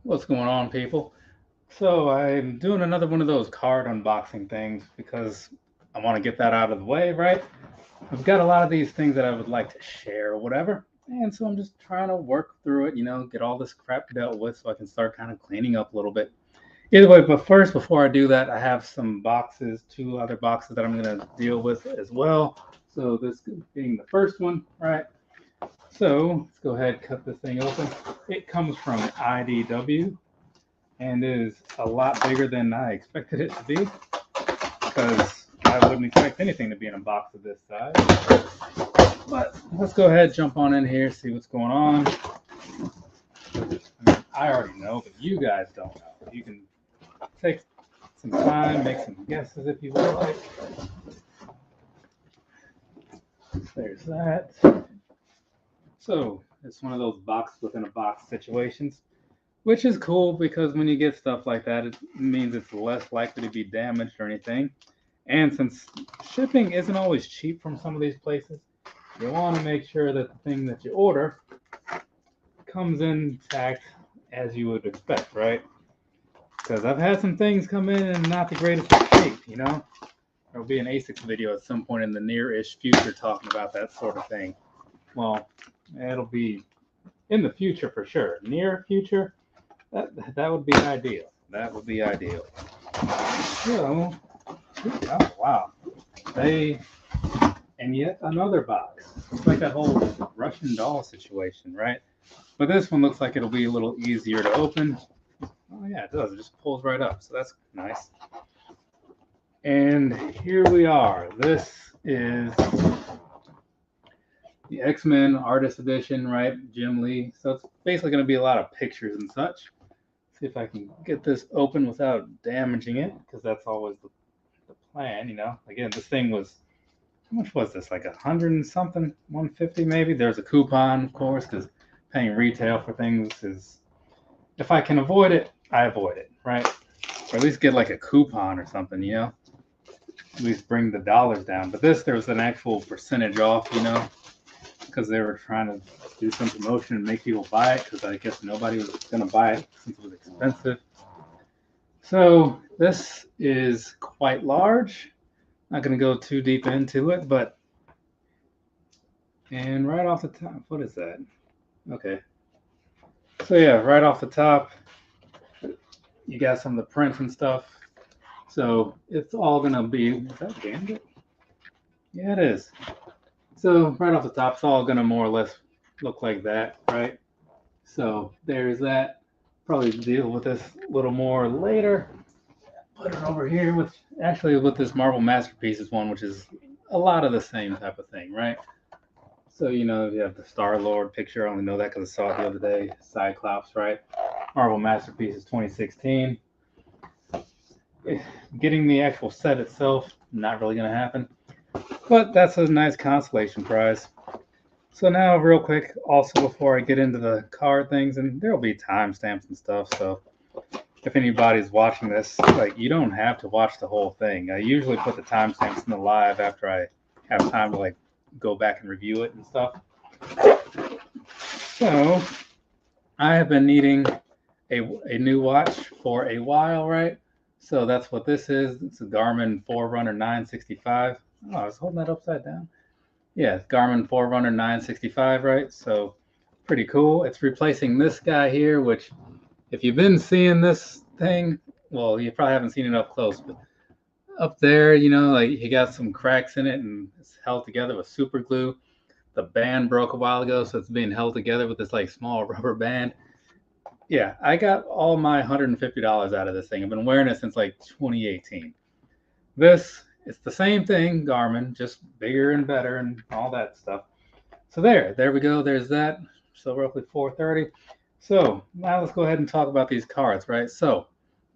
What's going on, people? So I'm doing another one of those card unboxing things because I want to get that out of the way, right? I've got a lot of these things that I would like to share or whatever, and so I'm just trying to work through it, get all this crap dealt with so I can start kind of cleaning up a little bit. Either way, but first, before I do that, I have some boxes, two other boxes that I'm going to deal with as well. So this being the first one, right? So let's go ahead and cut this thing open. It comes from IDW and is a lot bigger than I expected it to be because I wouldn't expect anything to be in a box of this size. But let's go ahead, jump on in here, see what's going on. I already know, but you guys don't know. You can take some time, make some guesses if you would like. There's that. So it's one of those box within a box situations, which is cool because when you get stuff like that, it means it's less likely to be damaged or anything. And since shipping isn't always cheap from some of these places, you want to make sure that the thing that you order comes intact as you would expect, right? Because I've had some things come in and not the greatest of shape. There'll be an ASICS video at some point in the near-ish future talking about that sort of thing. Well, it'll be in the future for sure. Near future, that would be ideal. That would be ideal. So, oh, wow. They and yet another box. It's like that whole Russian doll situation, right? But this one looks like it'll be a little easier to open. Oh yeah, it does. It just pulls right up, so that's nice. And here we are. This is the X-Men Artist Edition, right? Jim Lee. So it's basically going to be a lot of pictures and such. See if I can get this open without damaging it, because that's always the plan. Again, this thing was, how much was this? Like 100 and something, 150 maybe. There's a coupon, of course, because paying retail for things is, if I can avoid it, I avoid it, right? Or at least get like a coupon or something. At least bring the dollars down. But this, there was an actual percentage off, because they were trying to do some promotion and make people buy it, because I guess nobody was going to buy it since it was expensive. So this is quite large. Not going to go too deep into it, but and right off the top, what is that? Okay. So yeah, right off the top, you got some of the prints and stuff. So it's all gonna be. Is that Gambit? Yeah, it is. So right off the top, it's all gonna more or less look like that, right? So there's that. Probably deal with this a little more later. Put it over here with this Marvel Masterpieces one, which is a lot of the same type of thing, right? So you have the Star Lord picture. I only know that because I saw it the other day. Cyclops, right? Marvel Masterpieces 2016. Getting the actual set itself, not really going to happen. But that's a nice consolation prize. So now, real quick, also before I get into the card things, and there'll be timestamps and stuff. So if anybody's watching this, like, you don't have to watch the whole thing. I usually put the timestamps in the live after I have time to like go back and review it and stuff. So I have been needing a new watch for a while, right? So that's what this is. It's a Garmin Forerunner 965. Oh, I was holding that upside down. Yeah, Garmin Forerunner 965, right? So pretty cool. It's replacing this guy here, which if you've been seeing this thing, well, you probably haven't seen it up close, but up there, like he got some cracks in it and it's held together with super glue. The band broke a while ago, so it's being held together with this like small rubber band. Yeah, I got all my $150 out of this thing. I've been wearing it since like 2018. It's the same thing, Garmin, just bigger and better and all that stuff. So there we go. There's that. So roughly 430. So now let's go ahead and talk about these cards, right? So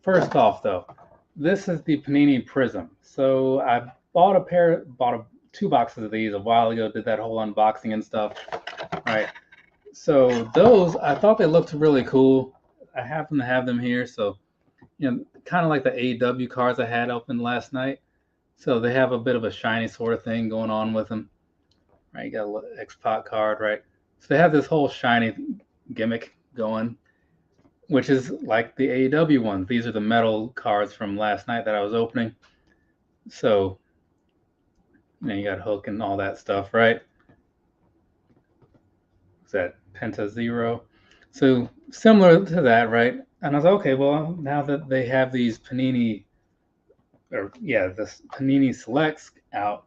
first off, though, this is the Panini Prizm. So I bought two boxes of these a while ago. Did that whole unboxing and stuff, right? So those, I thought they looked really cool. I happen to have them here, so kind of like the AEW cards I had open last night. So they have a bit of a shiny sort of thing going on with them, right? You got a little X-Pac card, right? So they have this whole shiny gimmick going. which is like the AEW ones. These are the metal cards from last night that I was opening. So, you got Hook and all that stuff, right? Is that Penta Zero? So similar to that, right? And I was okay. Well, now that they have these Panini, or yeah, the Panini Selects out,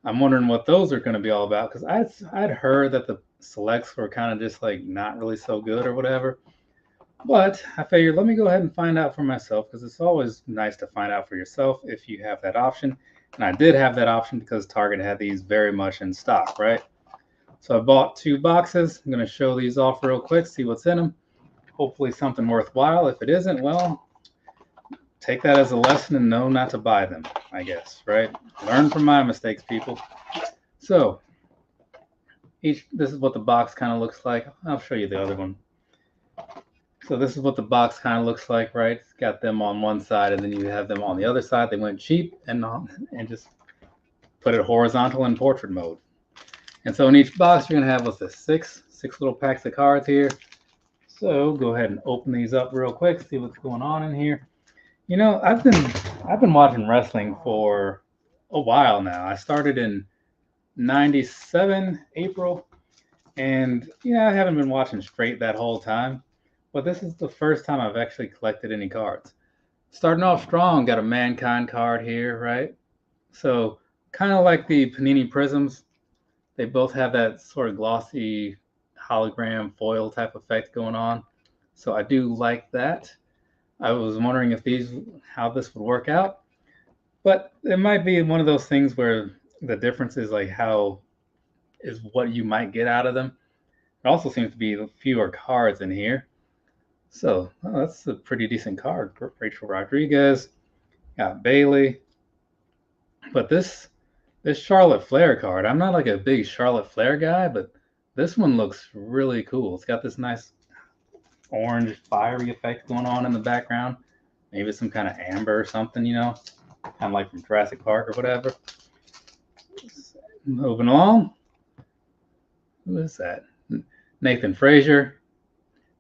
I'm wondering what those are going to be all about, because I'd heard that the Selects were kind of just like not really so good or whatever. But I figured let me go ahead and find out for myself, because it's always nice to find out for yourself if you have that option. And I did have that option because Target had these very much in stock, right? So I bought 2 boxes. I'm going to show these off real quick, see what's in them. Hopefully something worthwhile. If it isn't, well, take that as a lesson and know not to buy them, I guess, right? Learn from my mistakes, people. So this is what the box kind of looks like. I'll show you the other one. So this is what the box kind of looks like, right? It's got them on one side, and then you have them on the other side. They went cheap and just put it horizontal in portrait mode. And so in each box, you're gonna have what's this, six little packs of cards here. So go ahead and open these up real quick, see what's going on in here. You know, I've been watching wrestling for a while now. I started in '97 April, and I haven't been watching straight that whole time. But this is the first time I've actually collected any cards. Starting off strong, got a Mankind card here, right? So kind of like the Panini Prizms, they both have that sort of glossy hologram foil type effect going on. So I do like that. I was wondering how this would work out, but it might be one of those things where the difference is like what you might get out of them. It also seems to be fewer cards in here. So that's a pretty decent card. Rachel Rodriguez, got Bailey, but this Charlotte Flair card, I'm not like a big Charlotte Flair guy, but this one looks really cool. It's got this nice orange fiery effect going on in the background. Maybe some kind of amber or something, kind of like from Jurassic Park or whatever. Moving along. Who is that? Nathan Frazier.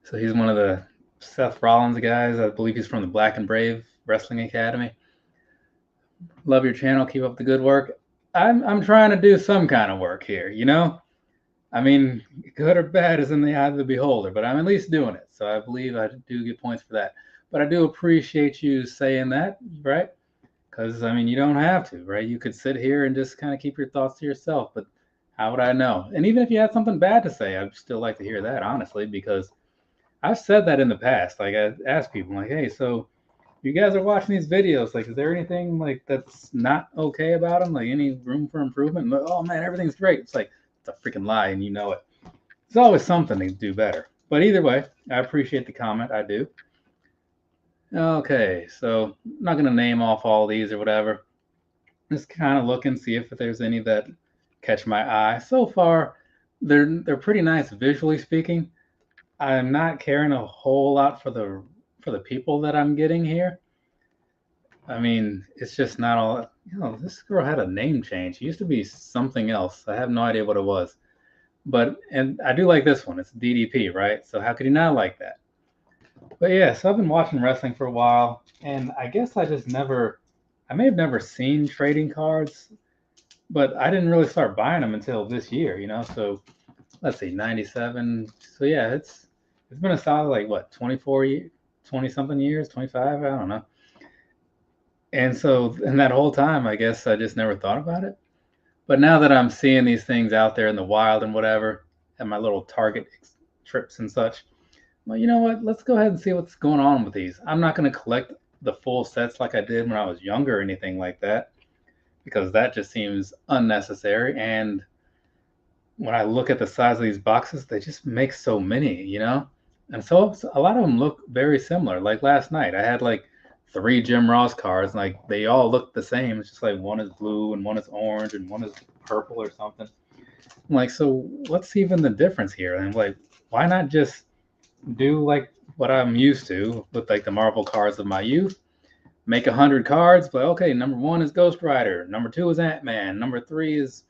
So he's one of the Seth Rollins guys. I believe he's from the Black and Brave Wrestling Academy. Love your channel. Keep up the good work. I'm trying to do some kind of work here, I mean, good or bad is in the eye of the beholder, but I'm at least doing it. So I believe I do get points for that. But I do appreciate you saying that, right? Because, I mean, you don't have to, right? You could sit here and just kind of keep your thoughts to yourself, but how would I know? And even if you had something bad to say, I'd still like to hear that, honestly, because I've said that in the past. Like, I asked people, like, hey, so you guys are watching these videos, like, is there anything, like, that's not okay about them? Like, any room for improvement? Like, oh, man, everything's great. It's like, it's a freaking lie, and you know it. There's always something to do better. But either way, I appreciate the comment. I do. Okay, so I'm not going to name off all these or whatever. Just kind of look and see if there's any that catch my eye. So far, they're pretty nice visually speaking. I'm not caring a whole lot for the people that I'm getting here. I mean, it's just not all. This girl had a name change. It used to be something else. I have no idea what it was. And I do like this one. It's DDP, right? So how could you not like that? But yeah, so I've been watching wrestling for a while, and I guess I may have never seen trading cards, but I didn't really start buying them until this year, So let's see, 97. So yeah, it's been a solid, like, what, 20 something years, 25, I don't know. And so in that whole time, I guess I just never thought about it. But now that I'm seeing these things out there in the wild and whatever, and my little Target trips and such, well, you know what? Let's go ahead and see what's going on with these. I'm not going to collect the full sets like I did when I was younger or anything like that, because that just seems unnecessary. And when I look at the size of these boxes, they just make so many, And so a lot of them look very similar. Like last night, I had like 3 Jim Ross cards, and like they all look the same. It's just like one is blue and one is orange and one is purple or something. I'm like, so what's even the difference here? And I'm like, why not just do like what I'm used to with like the Marvel cards of my youth? Make 100 cards, but okay, number 1 is Ghost Rider, number 2 is Ant-Man, number 3 is,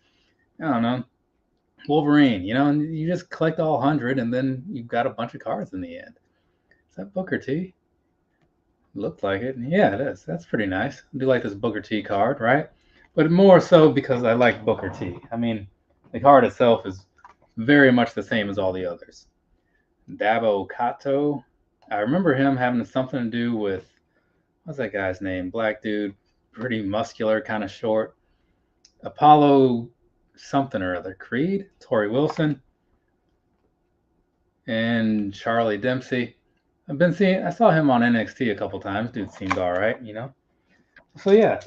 I don't know, Wolverine, and you just collect all 100, and then you've got a bunch of cards in the end. Is that Booker T? Looked like it. Yeah, it is. That's pretty nice. I do like this Booker T card, right? But more so because I like Booker T. I mean, the card itself is very much the same as all the others. Dabo Kato. I remember him having something to do with, what's that guy's name? Black dude, pretty muscular, kind of short. Apollo something or other. Creed, Torrey Wilson, and Charlie Dempsey. I saw him on NXT a couple times. Dude seemed all right, you know. So yeah,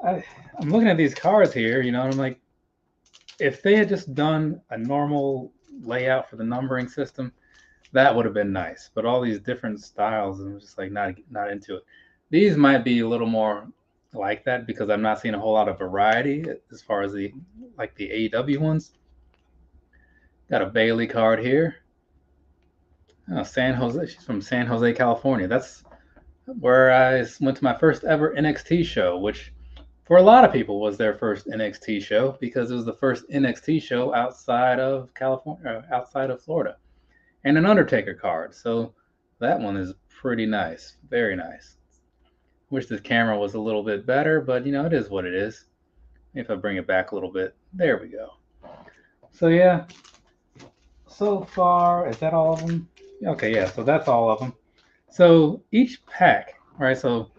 I'm looking at these cards here, you know, and I'm like, if they had just done a normal layout for the numbering system, that would have been nice. But all these different styles, I'm just like not into it. These might be a little more like that because I'm not seeing a whole lot of variety as far as the AEW ones. Got a Bailey card here. Oh, San Jose. She's from San Jose, California. That's where I went to my first ever NXT show, which for a lot of people was their first NXT show because it was the first NXT show outside of California, outside of Florida, and an Undertaker card. So that one is pretty nice, very nice. Wish the camera was a little bit better, but you know, it is what it is. If I bring it back a little bit, there we go. So yeah, so far, is that all of them? Okay, yeah, so that's all of them. So each pack, right? So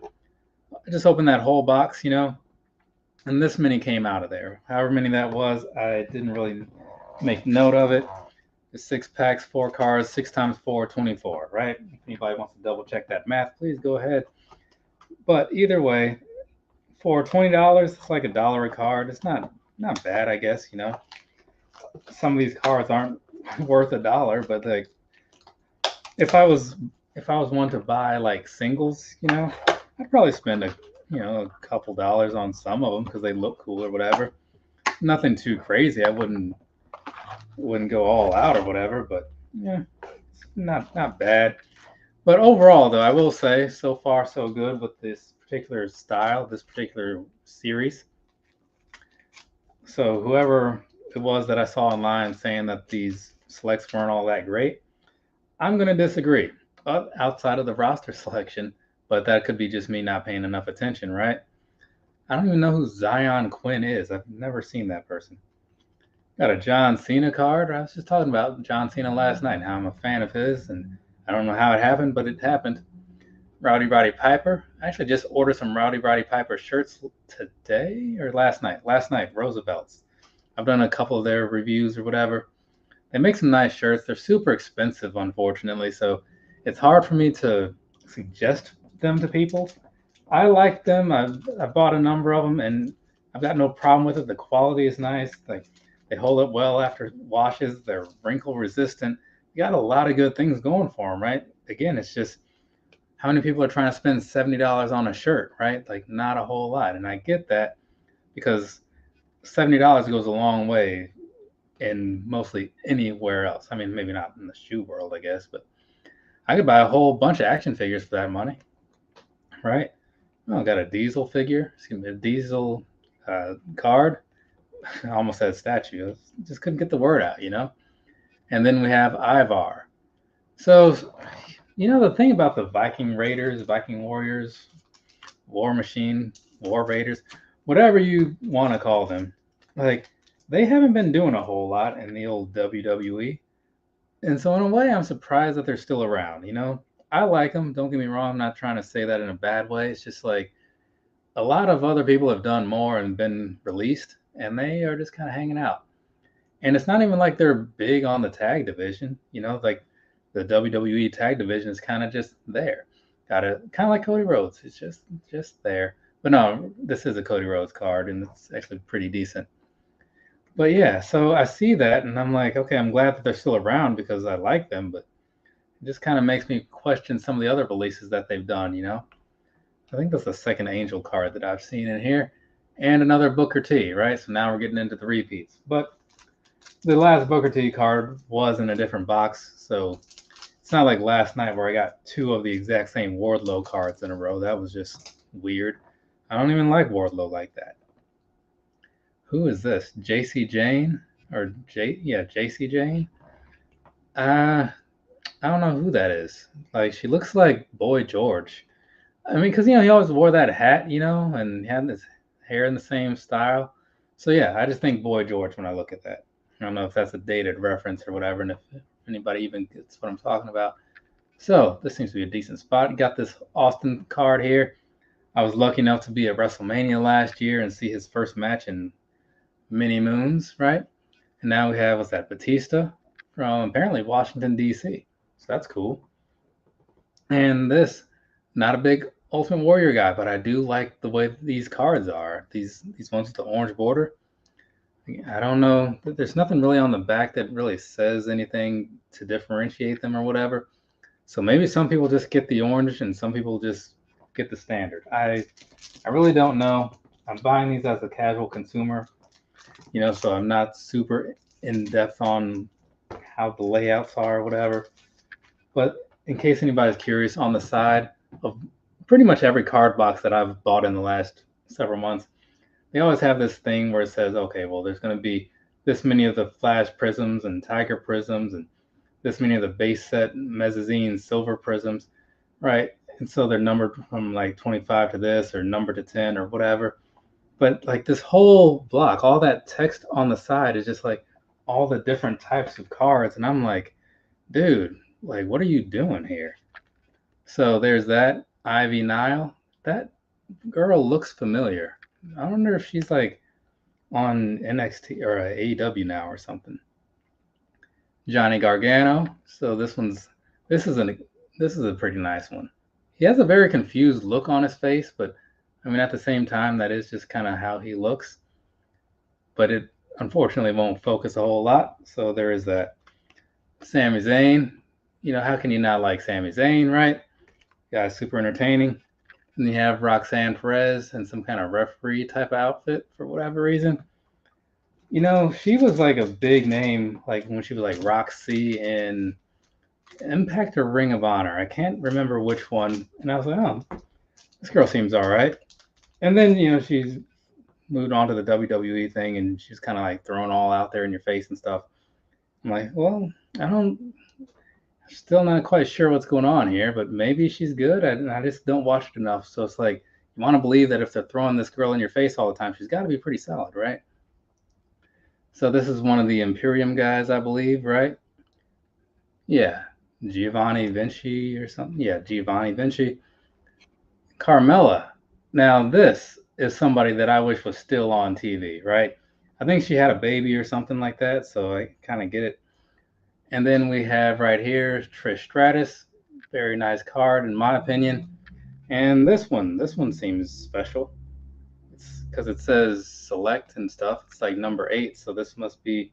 I just opened that whole box, you know, and this many came out of there. However many that was, I didn't really make note of it. It's 6 packs, 4 cards, 6 times 4, 24, right? If anybody wants to double check that math, please go ahead. But either way, for $20, it's like $1 a card. It's not bad, I guess, you know. Some of these cards aren't worth $1, but like if I was one to buy like singles, you know, I'd probably spend a couple dollars on some of them because they look cool or whatever. Nothing too crazy. I wouldn't go all out or whatever, but yeah, it's not bad. But overall, though, I will say so far so good with this particular style, this particular series. So whoever it was that I saw online saying that these selects weren't all that great, I'm going to disagree. Outside of the roster selection, but that could be just me not paying enough attention, right? I don't even know who Zion Quinn is. I've never seen that person. Got a John Cena card. I was just talking about John Cena last night, how I'm a fan of his, and I don't know how it happened, but it happened. Rowdy Roddy Piper. I actually just ordered some Rowdy Roddy Piper shirts today or last night. Last night, Roosevelt's. I've done a couple of their reviews or whatever. They make some nice shirts. They're super expensive, unfortunately, so it's hard for me to suggest them to people. I like them. I've bought a number of them, and I've got no problem with it. The quality is nice. Like they hold up well after washes. They're wrinkle resistant. You got a lot of good things going for them, right? Again, it's just how many people are trying to spend $70 on a shirt, right? Like not a whole lot, and I get that because $70 goes a long way in mostly anywhere else. I mean, maybe not in the shoe world, I guess, but I could buy a whole bunch of action figures for that money, right? Oh, I got a Diesel figure, excuse me, a Diesel card. I almost said statue. Just couldn't get the word out, you know? And then we have Ivar. So, you know, the thing about the Viking Raiders, Viking Warriors, War Machine, War Raiders, whatever you want to call them, like, they haven't been doing a whole lot in the old WWE. And so in a way, I'm surprised that they're still around, you know? I like them, don't get me wrong, I'm not trying to say that in a bad way. It's just like a lot of other people have done more and been released, and they are just kind of hanging out. And it's not even like they're big on the tag division, you know, like the WWE tag division is kind of just there. Got it, kind of like Cody Rhodes. It's just there. But no, this is a Cody Rhodes card, and it's actually pretty decent. But yeah, so I see that, and I'm like, okay, I'm glad that they're still around because I like them, but it just kind of makes me question some of the other releases that they've done, you know? I think that's the second Angel card that I've seen in here, and another Booker T, right? So now we're getting into the repeats. But the last Booker T card was in a different box, so it's not like last night where I got 2 of the exact same Wardlow cards in a row. That was just weird. I don't even like Wardlow like that. Who is this? JC Jane? Or JC Jane? I don't know who that is. Like, she looks like Boy George. I mean, because, he always wore that hat, and he had his hair in the same style. So, yeah, I just think Boy George when I look at that. I don't know if that's a dated reference or whatever, and if anybody even gets what I'm talking about. So, this seems to be a decent spot. You got this Austin card here. I was lucky enough to be at WrestleMania last year and see his first match in many moons, right? And now we have, what's that, Batista from apparently Washington, D.C. So that's cool. And this, not a big Ultimate Warrior guy, but I do like the way these cards are. These ones with the orange border. I don't know. There's nothing really on the back that really says anything to differentiate them or whatever. So maybe some people just get the orange and some people just get the standard. I really don't know. I'm buying these as a casual consumer, so I'm not super in depth on how the layouts are or whatever. But in case anybody's curious, on the side of pretty much every card box that I've bought in the last several months, they always have this thing where it says, okay, well, there's going to be this many of the Flash Prisms and Tiger Prisms and this many of the base set Mezzanine Silver Prisms, right? And so they're numbered from like 25 to this or numbered to 10 or whatever. But like this whole block, all that text on the side is just like all the different types of cards. And I'm like, dude, like, what are you doing here? So there's that Ivy Nile. That girl looks familiar. I wonder if she's like on NXT or AEW now or something. Johnny Gargano. So this is a this is a pretty nice one. He has a very confused look on his face, but I mean at the same time that is just kind of how he looks. But it unfortunately won't focus a whole lot. So there is that. Sami Zayn. How can you not like Sami Zayn, right? Guy's super entertaining. And you have Roxanne Perez in some kind of referee type outfit for whatever reason. She was like a big name, like when she was like Roxy in Impact or Ring of Honor. I can't remember which one. And I was like, oh, this girl seems all right. And then, she's moved on to the WWE thing and she's kind of like thrown all out there in your face and stuff. I'm like, well, still not quite sure what's going on here, but maybe she's good. I just don't watch it enough. So it's like, you want to believe that if they're throwing this girl in your face all the time, she's got to be pretty solid, right? So this is one of the Imperium guys, I believe, right? Yeah, Giovanni Vinci or something. Yeah, Giovanni Vinci. Carmella. Now this is somebody that I wish was still on TV, right? I think she had a baby or something like that, so I kind of get it. And then we have right here Trish Stratus. Very nice card, in my opinion. And this one seems special. It's because it says select and stuff. It's like number 8, so this must be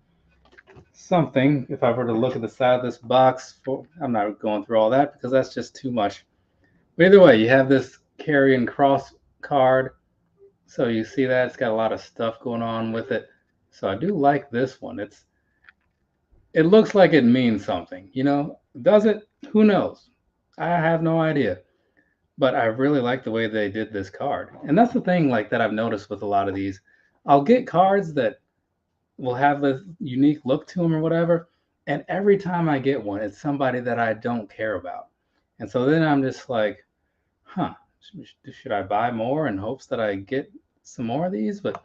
something. If I were to look at the side of this box, I'm not going through all that because that's just too much. But either way, you have this Karrion Kross card. So you see that it's got a lot of stuff going on with it. So I do like this one. It looks like it means something, Does it? Who knows? I have no idea. But I really like the way they did this card. And that's the thing like that I've noticed with a lot of these. I'll get cards that will have this unique look to them or whatever, and every time I get one, it's somebody that I don't care about. And so then I'm just like, huh, should I buy more in hopes that I get some more of these? But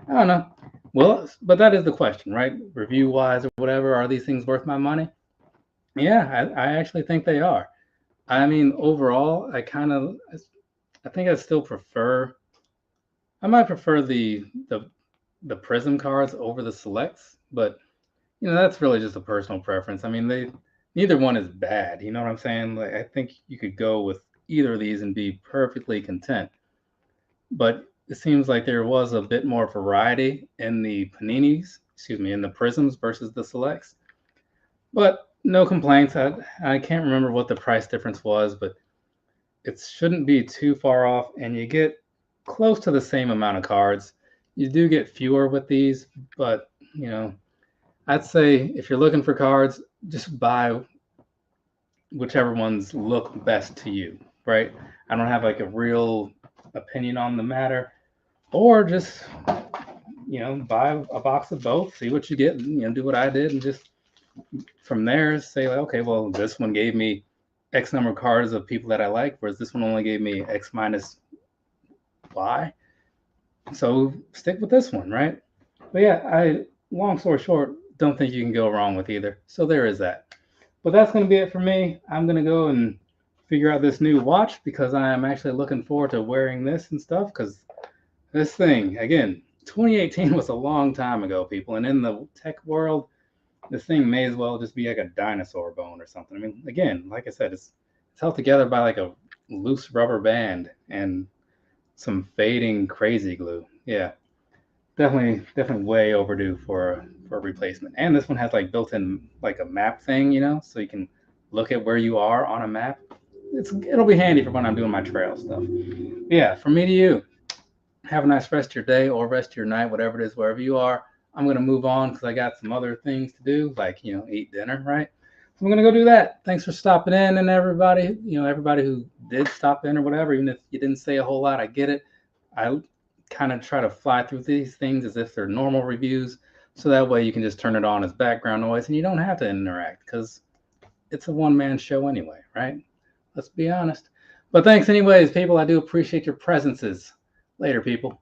I don't know. Well, but that is the question, right? Review wise or whatever, are these things worth my money? Yeah, I actually think they are. I mean, overall, I think I still prefer. I might prefer the Prism cards over the selects, but that's really just a personal preference. I mean, neither one is bad. You know what I'm saying? Like, I think you could go with either of these and be perfectly content. But it seems like there was a bit more variety in the Paninis, in the Prisms versus the selects. But no complaints. I can't remember what the price difference was, but it shouldn't be too far off, and you get close to the same amount of cards. You do get fewer with these, but I'd say if you're looking for cards, just buy whichever ones look best to you, right? I don't have like a real opinion on the matter, or just buy a box of both, see what you get, and do what I did and just from there say like, okay, well, this one gave me X number of cards of people that I like, whereas this one only gave me X minus Y. So stick with this one, right? But yeah, long story short, don't think you can go wrong with either. So there is that. But that's going to be it for me. I'm going to go and figure out this new watch because I am actually looking forward to wearing this and stuff because this thing, again, 2018 was a long time ago, people. And in the tech world, this thing may as well just be like a dinosaur bone or something. I mean, again, like I said, it's held together by like a loose rubber band and some fading crazy glue. Yeah, definitely way overdue for a replacement. And this one has like built-in like a map thing, so you can look at where you are on a map. It'll be handy for when I'm doing my trail stuff. Yeah, from me to you. Have a nice rest of your day or rest of your night, whatever it is, wherever you are. I'm going to move on because I got some other things to do, like, eat dinner, right? So I'm going to go do that. Thanks for stopping in, and everybody, everybody who did stop in or whatever, even if you didn't say a whole lot, I get it. I kind of try to fly through these things as if they're normal reviews. So that way you can just turn it on as background noise and you don't have to interact because it's a one-man show anyway, right? Let's be honest. But thanks anyways, people. I do appreciate your presences. Later, people.